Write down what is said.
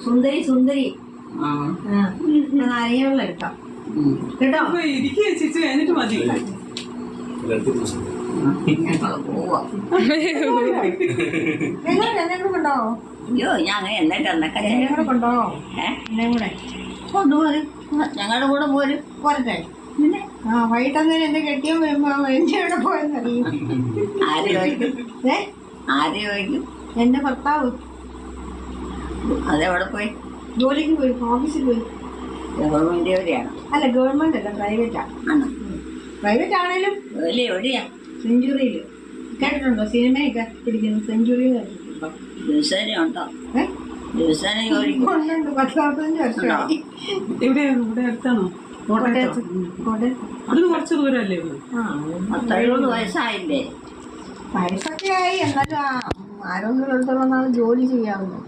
സുന്ദരി സുന്ദരി നാരങ്ങ എടുക്കാം കേട്ടോ. ചേച്ചി കഴിഞ്ഞിട്ട് മതി. പോവാ എന്നെ കൊണ്ടോ? അയ്യോ ഞാൻ എന്നിട്ട് എന്നൊക്കെ എന്നെ കൂടെ കൊണ്ടോ? എന്നെ കൂടെ കൊണ്ടുപോരും. ഞങ്ങളുടെ കൂടെ പോരും. പോരട്ടെ. പിന്നെ വൈകിട്ടന്നേരം എന്റെ കെട്ടിയോ വരുമ്പോ എന്റെ എവിടെ പോയെന്നറിയും. ആര് ചോദിക്കും? ആര് ചോദിക്കും? എന്റെ ഭർത്താവ് അതെവിടെ പോയി? ജോലിക്ക് പോയി, ഓഫീസിൽ പോയി. ഗവൺമെന്റ് ജോലിയാണ്. അല്ല, ഗവൺമെന്റ് അല്ല, പ്രൈവറ്റാ. ആണ്. പ്രൈവറ്റ് ആണേലും ജോലി എവിടെയാ? സെഞ്ചുറിയില്. കേട്ടിട്ടുണ്ടോ? സിനിമയൊക്കെ പിടിക്കുന്നു. സെഞ്ചുറി കേട്ടിട്ടുണ്ടോ? ദിവസേന ഉണ്ടോ? ദിവസേന ജോലിക്ക് ഉണ്ട്. 10-15 വർഷമായി. എവിടെയാണ്? ഇവിടെ അടുത്താണോ? കോട്ടയത്ത്. അത് കുറച്ച് ദൂരമല്ലേ? 10-70 വയസ്സായില്ലേ? വയസ്സൊക്കെ ആയി, എന്നാലും ആരോഗ്യമുള്ളിടത്തോളം നാൾ ജോലി ചെയ്യാവുന്നു.